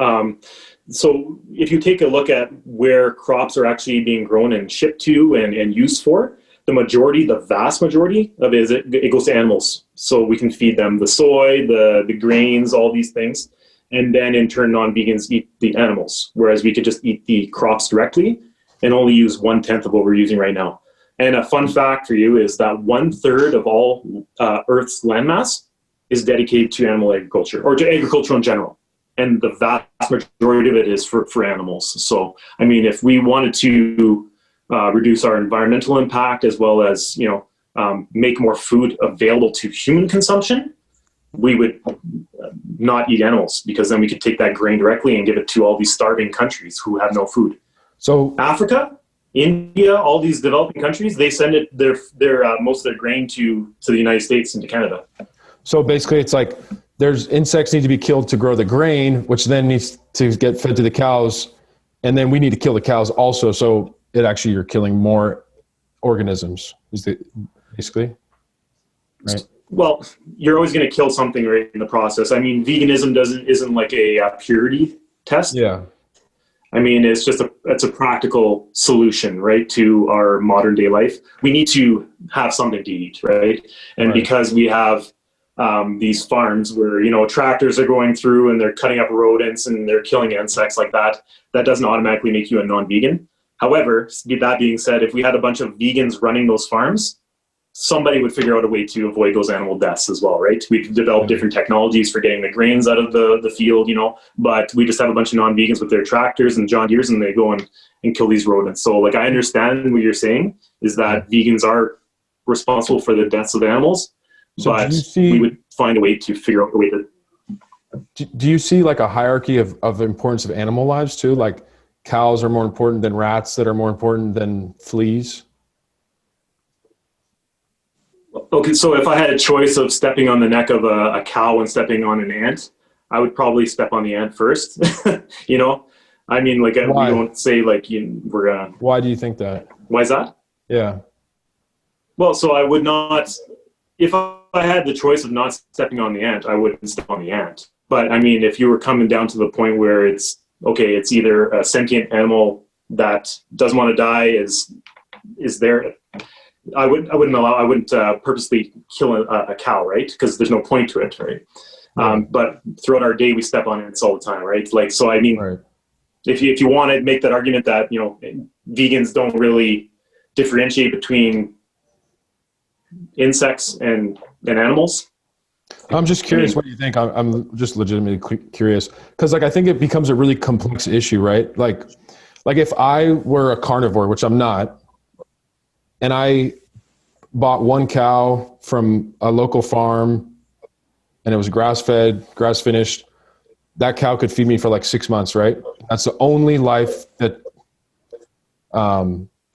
So if you take a look at where crops are actually being grown and shipped to and used for, the vast majority of it goes to animals. So we can feed them the soy, the grains, all these things. And then in turn, non-vegans eat the animals, whereas we could just eat the crops directly and only use 1/10 of what we're using right now. And a fun fact for you is that 1/3 of all Earth's landmass is dedicated to animal agriculture or to agriculture in general. And the vast majority of it is for animals. So, I mean, if we wanted to reduce our environmental impact as well as, make more food available to human consumption, we would not eat animals because then we could take that grain directly and give it to all these starving countries who have no food. So Africa, India, all these developing countries, they send their most of their grain to the United States and to Canada. So basically it's like there's insects need to be killed to grow the grain, which then needs to get fed to the cows. And then we need to kill the cows also. So you're killing more organisms basically, right? Well, you're always going to kill something right in the process. I mean, veganism isn't like a purity test. Yeah. I mean, it's a practical solution, right, to our modern day life. We need to have something to eat, right? And because we have these farms where, tractors are going through and they're cutting up rodents and they're killing insects like that, that doesn't automatically make you a non-vegan. However, that being said, if we had a bunch of vegans running those farms, somebody would figure out a way to avoid those animal deaths as well, right? We could develop different technologies for getting the grains out of the field, but we just have a bunch of non-vegans with their tractors and John Deeres and they go and kill these rodents. So I understand what you're saying is that vegans are responsible for the deaths of animals, but we would find a way to figure out a way to. Do you see like a hierarchy of importance of animal lives too? Like cows are more important than rats that are more important than fleas? Okay, so if I had a choice of stepping on the neck of a cow and stepping on an ant, I would probably step on the ant first. I mean, we don't say we're gonna. Why do you think that? Why is that? Yeah. Well, so I would not. If I had the choice of not stepping on the ant, I wouldn't step on the ant. But I mean, if you were coming down to the point where it's either a sentient animal that doesn't want to die is there. I wouldn't purposely kill a cow, right? Because there's no point to it, right? But throughout our day, we step on ants all the time, right? So I mean, if you want to make that argument that vegans don't really differentiate between insects and animals. I'm just curious what you think. I'm just legitimately curious because I think it becomes a really complex issue, right? Like if I were a carnivore, which I'm not, and I bought one cow from a local farm and it was grass fed, grass finished, that cow could feed me for like 6 months, right? That's the only life that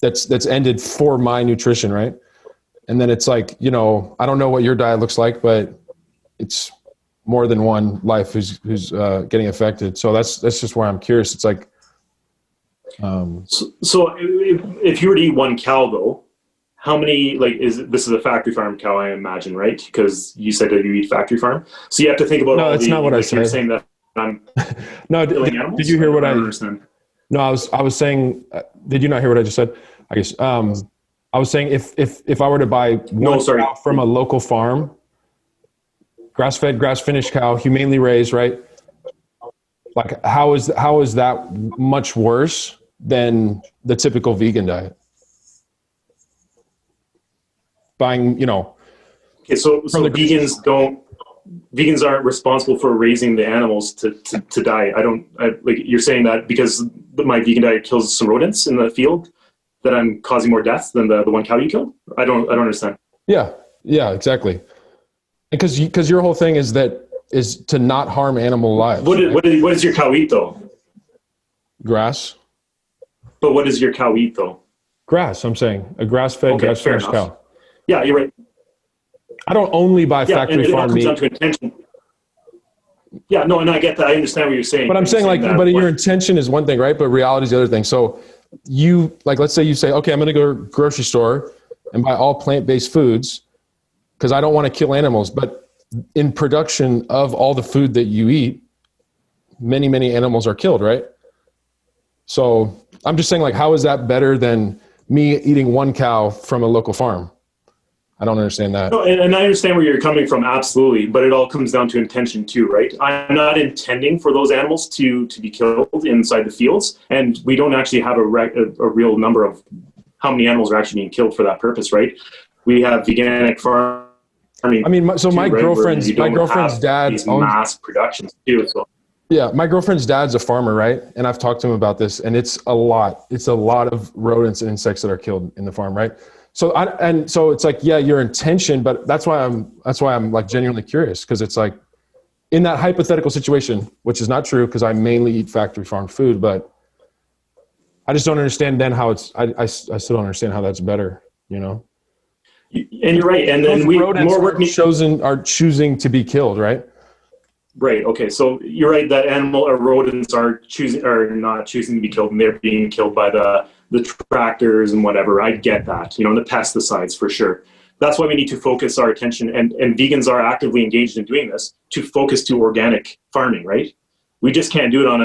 that's ended for my nutrition, right? And then it's like, you know, I don't know what your diet looks like, but it's more than one life who's getting affected. So that's just where I'm curious. It's like, so if you were to eat one cow though, how many, like, this is a factory farm cow, I imagine, right? Because you said that you eat factory farm. So you have to think about no, that's not what I like said. you're saying that I'm no, killing animals? did you hear what I don't understand? No, I was saying, did you not hear what I just said? I guess, I was saying if I were to buy one cow from a local farm, grass-fed, grass-finished cow, humanely raised, right? Like, how is that much worse than the typical vegan diet? Buying, you know. Okay, so vegans aren't responsible for raising the animals to die. Like, you're saying that because my vegan diet kills some rodents in the field, that I'm causing more deaths than the one cow you killed? I don't understand. Yeah, exactly. Because your whole thing is to not harm animal lives. What does your cow eat though? Grass. But what does your cow eat though? Grass. I'm saying a grass-fed, grass-finished cow. Yeah, you're right. I don't only buy factory farm meat. Down to intention. Yeah, no, and I get that. I understand what you're saying. But I'm saying like, but your intention is one thing, right? But reality is the other thing. So you, like, let's say you say, okay, I'm going to go grocery store and buy all plant-based foods because I don't want to kill animals. But in production of all the food that you eat, many, many animals are killed, right? So I'm just saying, like, how is that better than me eating one cow from a local farm? I don't understand that. No, and I understand where you're coming from, absolutely. But it all comes down to intention too, right? I'm not intending for those animals to be killed inside the fields. And we don't actually have a real number of how many animals are actually being killed for that purpose, right? We have veganic farming. I mean, so my girlfriend's dad owns mass productions too. So. Yeah, my girlfriend's dad's a farmer, right? And I've talked to him about this, and it's a lot. It's a lot of rodents and insects that are killed in the farm, right? So so it's like, yeah, your intention, but that's why I'm like genuinely curious, because it's like in that hypothetical situation, which is not true because I mainly eat factory farm food, but I just don't understand then how I still don't understand how that's better, you know? And you're right. And then are choosing to be killed, right? Right. Okay. So you're right that rodents are not choosing to be killed, and they're being killed by the tractors and whatever. I get that, you know, the pesticides for sure. That's why we need to focus our attention, and vegans are actively engaged in doing this, to focus to organic farming, right? We just can't do it on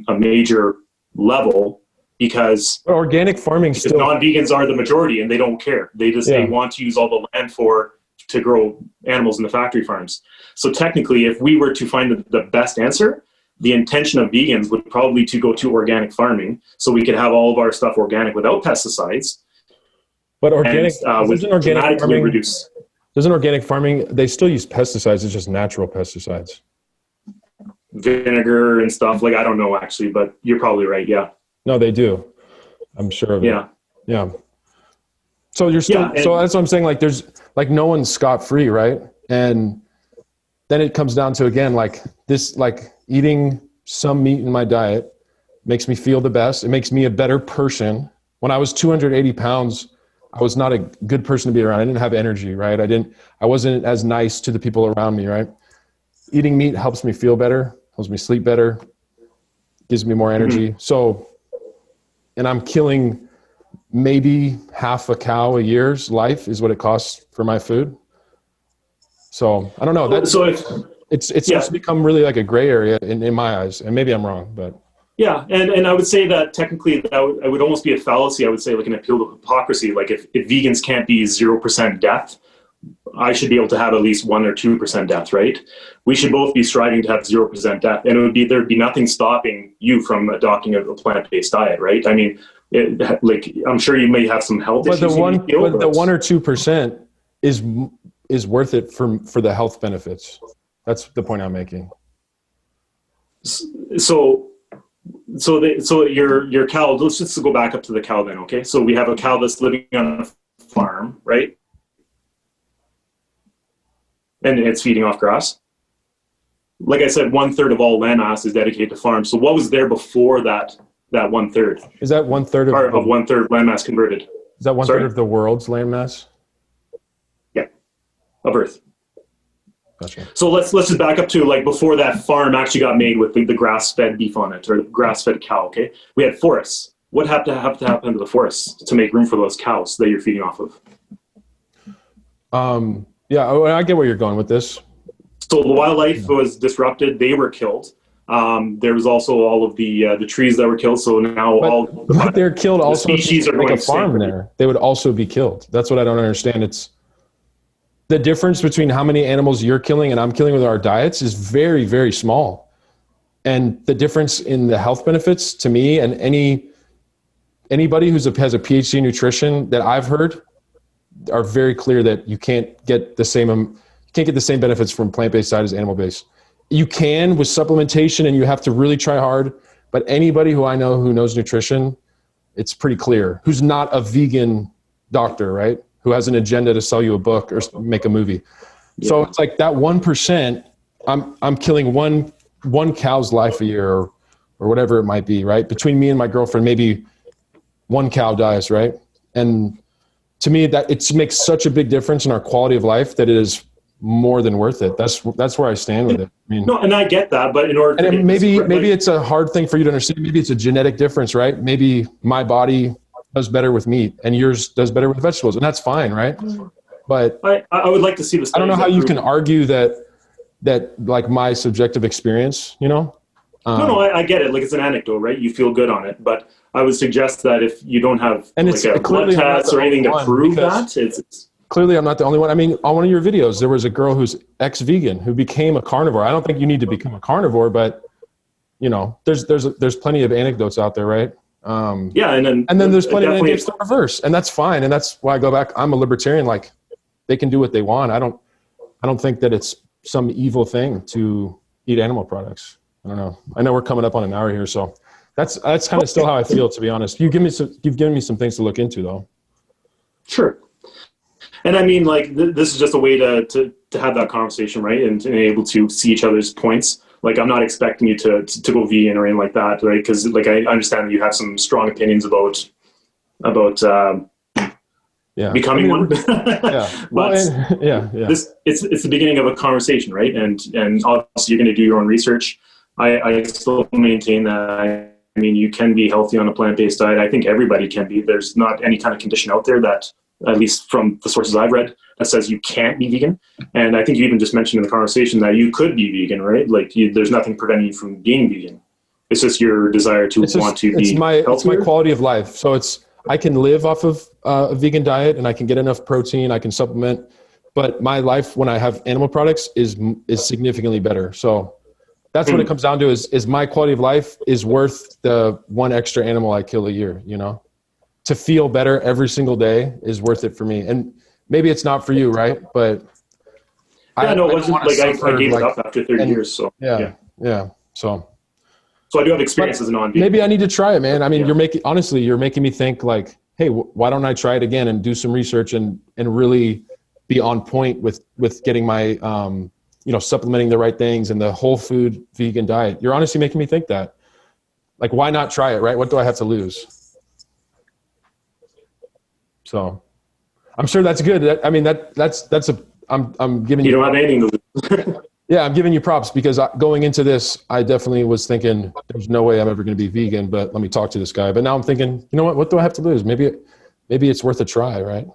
a major level because organic farming still, non-vegans are the majority and they don't care. They want to use all the land to grow animals in the factory farms. So technically, if we were to find the best answer, the intention of vegans would probably to go to organic farming, so we could have all of our stuff organic without pesticides. But organic, doesn't organic farming, they still use pesticides, it's just natural pesticides. Vinegar and stuff, like, I don't know actually, but you're probably right, yeah. No, they do. I'm sure of it. Yeah. So you're still, so that's what I'm saying, like, there's, like, no one's scot-free, right? And then it comes down to, again, like, this, like, eating some meat in my diet makes me feel the best. It makes me a better person. When I was 280 pounds, I was not a good person to be around. I didn't have energy, right? I wasn't as nice to the people around me, right? Eating meat helps me feel better, helps me sleep better, gives me more energy. So, and I'm killing maybe half a cow a year's life is what it costs for my food. So I don't know. It's just become really like a gray area in my eyes, and maybe I'm wrong, but. Yeah, and I would say that technically that would almost be a fallacy. I would say, like, an appeal to hypocrisy. Like, if vegans can't be 0% death, I should be able to have at least 1 or 2% death, right? We should both be striving to have 0% death, and there'd be nothing stopping you from adopting a plant-based diet, right? I mean, I'm sure you may have some health issues. But the 1 or 2% is worth it for the health benefits. That's the point I'm making. So your cow, let's just go back up to the cow then, okay? So we have a cow that's living on a farm, right? and it's feeding off grass. Like I said, 1/3 of all landmass is dedicated to farms. So what was there before that 1/3? Is that 1/3 of 1/3 landmass converted? Is that 1/3 of the world's landmass? Yeah, of Earth. Gotcha. So let's just back up to like before that farm actually got made with the grass-fed beef on it, or grass-fed cow. Okay, we had forests. What have to happen to the forests to make room for those cows that you're feeding off of? Yeah, I get where you're going with this. So the wildlife was disrupted; they were killed. There was also all of the trees that were killed. So now but they're killed. Also, species are like going a farm extinct. there. They would also be killed. That's what I don't understand. It's the difference between how many animals you're killing and I'm killing with our diets is very, very small. And the difference in the health benefits to me and anybody has a PhD in nutrition that I've heard are very clear that you can't get the same benefits from plant-based diet as animal-based. You can with supplementation, and you have to really try hard. But anybody who I know who knows nutrition, it's pretty clear. Who's not a vegan doctor, right? Who has an agenda to sell you a book or make a movie. Yeah. So it's like that 1%. I'm killing one cow's life a year, or whatever it might be, right? Between me and my girlfriend, maybe one cow dies, right? And to me, that it makes such a big difference in our quality of life that it is more than worth it. That's where I stand with it. I mean, no, and I get that, but in order to maybe it's a hard thing for you to understand. Maybe it's a genetic difference, right? Maybe my body does better with meat and yours does better with vegetables, and that's fine, right? But I would like to see this. I don't know how you can argue that like my subjective experience, you know? No, I get it. Like it's an anecdote, right? You feel good on it, but I would suggest that if you don't have like a blood test or anything to prove that, it's clearly I'm not the only one. I mean, on one of your videos, there was a girl who's ex-vegan who became a carnivore. I don't think you need to become a carnivore, but you know, there's plenty of anecdotes out there, right? Yeah, and then there's plenty of anecdotes to reverse, and that's fine. And that's why I go back. I'm a libertarian. Like they can do what they want. I don't think that it's some evil thing to eat animal products. I don't know. I know we're coming up on an hour here, so that's kind of still how I feel, to be honest. You've given me some things to look into, though. Sure. And I mean, like, this is just a way to have that conversation, right? And able to see each other's points. Like, I'm not expecting you to go vegan or anything like that, right? Because, like, I understand that you have some strong opinions about becoming one. Yeah. But it's the beginning of a conversation, right? And obviously you're going to do your own research. I still maintain that. I mean, you can be healthy on a plant-based diet. I think everybody can be. There's not any kind of condition out there that, at least from the sources I've read, that says you can't be vegan. And I think you even just mentioned in the conversation that you could be vegan, right? Like there's nothing preventing you from being vegan. It's just your desire to want to be healthier. It's my quality of life. So I can live off of a vegan diet and I can get enough protein, I can supplement, but my life when I have animal products is significantly better. So that's what it comes down to is my quality of life is worth the one extra animal I kill a year, you know? To feel better every single day is worth it for me. And maybe it's not for you, right? But it wasn't like I gave it up after 30 years. So yeah. So I do have experience as a non-vegan. Maybe I need to try it, man. I mean, you're making me think like, hey, why don't I try it again and do some research and really be on point with getting my, supplementing the right things and the whole food vegan diet. You're honestly making me think that. Like, why not try it, right? What do I have to lose? So I'm sure that's good. I'm giving you. You don't have anything to lose. Yeah, I'm giving you props because going into this, I definitely was thinking there's no way I'm ever going to be vegan, but let me talk to this guy. But now I'm thinking, you know what do I have to lose? Maybe it's worth a try, right?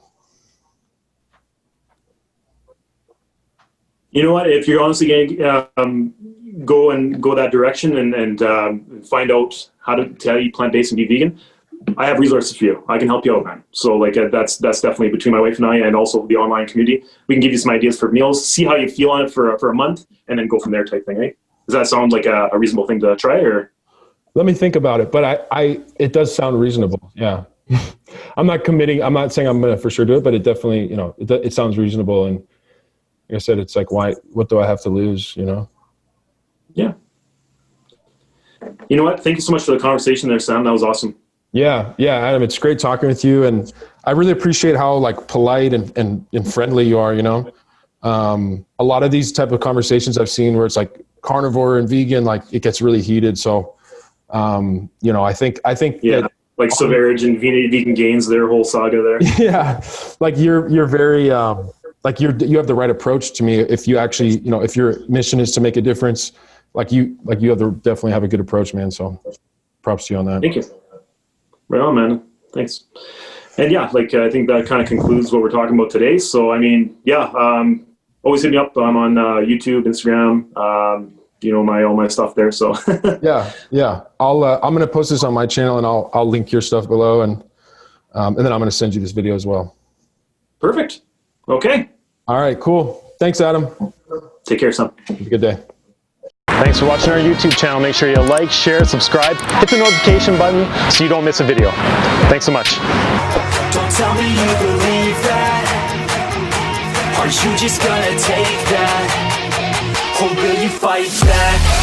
You know what? If you're honestly going to go that direction and find out how to eat plant-based and be vegan, I have resources for you. I can help you out, man. So like that's definitely between my wife and I, and also the online community. We can give you some ideas for meals, see how you feel on it for a month, and then go from there type thing, right? Does that sound like a reasonable thing to try? Or let me think about it, but it does sound reasonable. Yeah. I'm not committing. I'm not saying I'm going to for sure do it, but it definitely, it sounds reasonable. And like I said, it's like, what do I have to lose? Yeah. You know what? Thank you so much for the conversation there, Sam. That was awesome. Yeah, Adam, it's great talking with you, and I really appreciate how like polite and friendly you are. A lot of these type of conversations I've seen where it's like carnivore and vegan, like it gets really heated. So, you know, I think Yeah. that, Like Savarage and Vegan Gains, their whole saga there. yeah, like you're very, like you have the right approach to me. If you actually, you know, if your mission is to make a difference, you definitely have a good approach, man. So props to you on that. Thank you. Right on, man. Thanks. And yeah, like I think that kind of concludes what we're talking about today. So, I mean, yeah, always hit me up. I'm on YouTube, Instagram, you know, all my stuff there. So yeah. I'm going to post this on my channel and I'll link your stuff below. And then I'm going to send you this video as well. Perfect. Okay. All right, cool. Thanks, Adam. Take care, son. Have a good day. Thanks for watching our YouTube channel. Make sure you like, share, subscribe, hit the notification button so you don't miss a video. Thanks so much. Don't tell me you believe that. Are you just gonna take that? Or will you fight back?